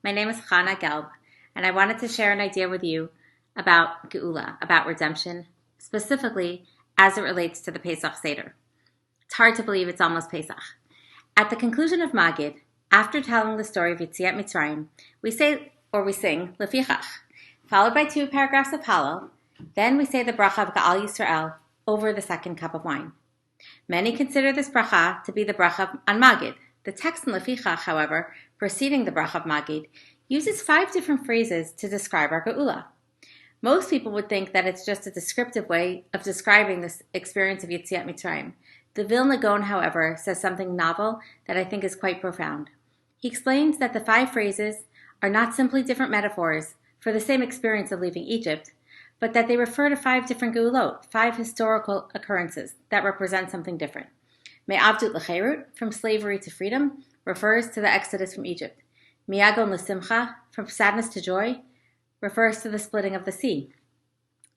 My name is Chana Gelb, and I wanted to share an idea with you about Geula, about redemption, specifically as it relates to the Pesach Seder. It's hard to believe it's almost Pesach. At the conclusion of Magid, after telling the story of Yetziat Mitzrayim, we sing Lefichach, followed by 2 paragraphs of Hallel. Then we say the bracha of Ga'al Yisrael over the second cup of wine. Many consider this bracha to be the bracha on Magid. The text in Lefichach, however, preceding the bracha of Magid, uses 5 different phrases to describe our Geula. Most people would think that it's just a descriptive way of describing this experience of Yetziat Mitzrayim. The Vilna Gaon, however, says something novel that I think is quite profound. He explains that the 5 phrases are not simply different metaphors for the same experience of leaving Egypt, but that they refer to 5 different Geulot, 5 historical occurrences that represent something different. Me'avdut l'cherut, from slavery to freedom, refers to the exodus from Egypt. Mi'agon l'simcha, from sadness to joy, refers to the splitting of the sea.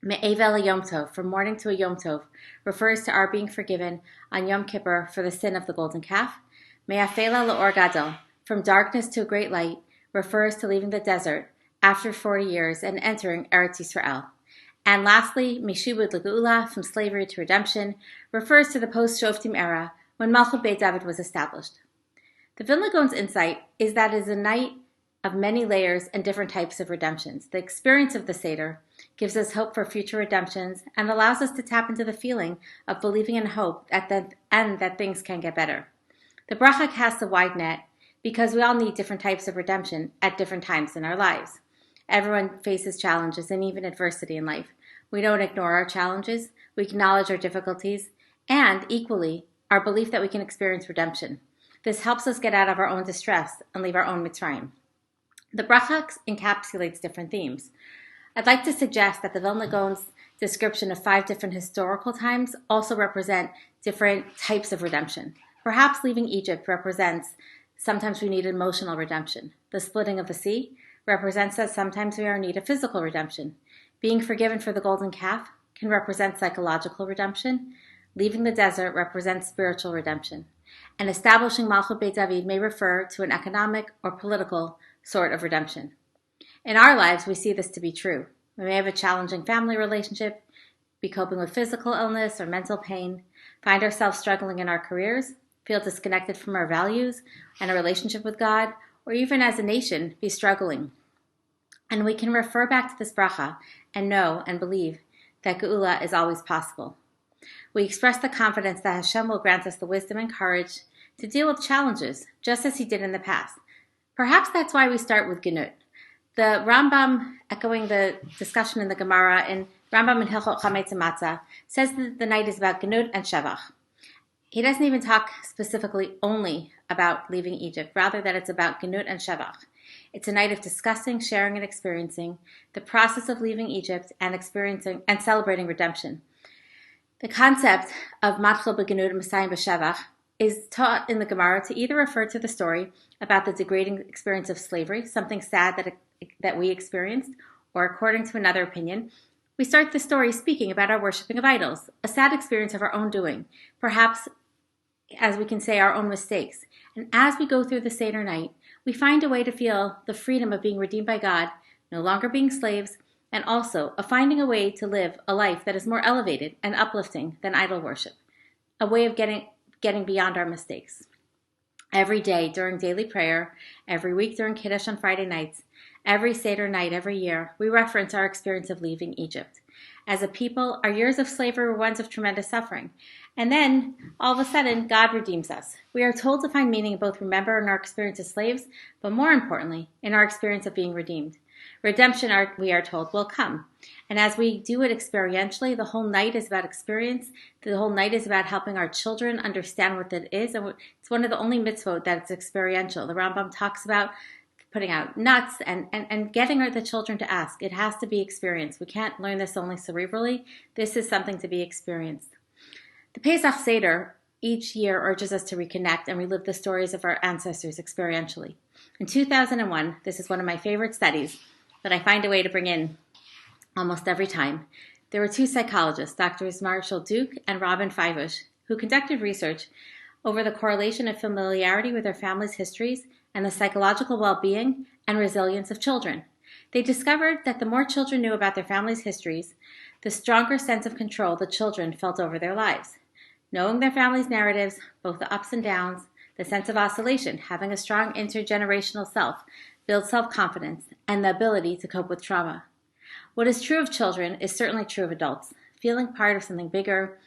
Me'evel l'yom tov, from mourning to a yom tov, refers to our being forgiven on Yom Kippur for the sin of the golden calf. Me'afela l'or gadol, from darkness to a great light, refers to leaving the desert after 40 years and entering Eretz Yisrael. And lastly, Mishubud l'geula, from slavery to redemption, refers to the post-Shoftim era when Malchut Beit David was established. The Vilna Gaon's insight is that it is a night of many layers and different types of redemptions. The experience of the Seder gives us hope for future redemptions and allows us to tap into the feeling of believing in hope and that things can get better. The bracha casts a wide net because we all need different types of redemption at different times in our lives. Everyone faces challenges and even adversity in life. We don't ignore our challenges, we acknowledge our difficulties, and equally, our belief that we can experience redemption. This helps us get out of our own distress and leave our own Mitzrayim. The bracha encapsulates different themes. I'd like to suggest that the Vilna Gaon's description of 5 different historical times also represent different types of redemption. Perhaps leaving Egypt represents sometimes we need emotional redemption. The splitting of the sea represents that sometimes we are in need of physical redemption. Being forgiven for the golden calf can represent psychological redemption. Leaving the desert represents spiritual redemption. And establishing Malchut Beit David may refer to an economic or political sort of redemption. In our lives, we see this to be true. We may have a challenging family relationship, be coping with physical illness or mental pain, find ourselves struggling in our careers, feel disconnected from our values and a relationship with God, or even as a nation, be struggling. And we can refer back to this bracha and know and believe that Geula is always possible. We express the confidence that Hashem will grant us the wisdom and courage to deal with challenges, just as He did in the past. Perhaps that's why we start with Genut. The Rambam, echoing the discussion in the Gemara in Rambam in Hilchot Chametz and Matzah, says that the night is about Genut and Shevach. He doesn't even talk specifically only about leaving Egypt, rather that it's about Genut and Shevach. It's a night of discussing, sharing, and experiencing the process of leaving Egypt and experiencing and celebrating redemption. The concept of Matchel b'Genut and Messiah b'Shevach is taught in the Gemara to either refer to the story about the degrading experience of slavery, something sad that we experienced, or according to another opinion, we start the story speaking about our worshiping of idols, a sad experience of our own doing, perhaps, as we can say, our own mistakes. And as we go through the Seder night, we find a way to feel the freedom of being redeemed by God, no longer being slaves, and also of finding a way to live a life that is more elevated and uplifting than idol worship, a way of getting beyond our mistakes. Every day during daily prayer, every week during Kiddush on Friday nights, every Seder night every year, we reference our experience of leaving Egypt. As a people, our years of slavery were ones of tremendous suffering. And then, all of a sudden, God redeems us. We are told to find meaning in both remember in our experience as slaves, but more importantly, in our experience of being redeemed. Redemption, we are told, will come. And as we do it experientially, the whole night is about experience. The whole night is about helping our children understand what that is. And it's one of the only mitzvot that it's experiential. The Rambam talks about putting out nuts and getting the children to ask. It has to be experienced. We can't learn this only cerebrally. This is something to be experienced. The Pesach Seder each year urges us to reconnect and relive the stories of our ancestors experientially. In 2001, this is one of my favorite studies that I find a way to bring in almost every time. There were 2 psychologists, Drs. Marshall Duke and Robin Fivush, who conducted research over the correlation of familiarity with their families' histories and the psychological well-being and resilience of children. They discovered that the more children knew about their families' histories, the stronger sense of control the children felt over their lives. Knowing their families' narratives, both the ups and downs, the sense of oscillation, having a strong intergenerational self, builds self-confidence and the ability to cope with trauma. What is true of children is certainly true of adults. Feeling part of something bigger,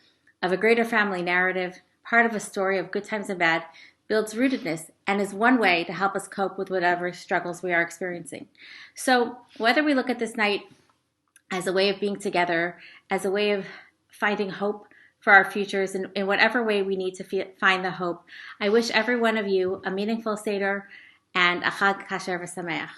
of a greater family narrative, part of a story of good times and bad, builds rootedness and is one way to help us cope with whatever struggles we are experiencing. So whether we look at this night as a way of being together, as a way of finding hope for our futures, in whatever way we need to find the hope, I wish every one of you a meaningful Seder and a Chag Kasher v'Sameach.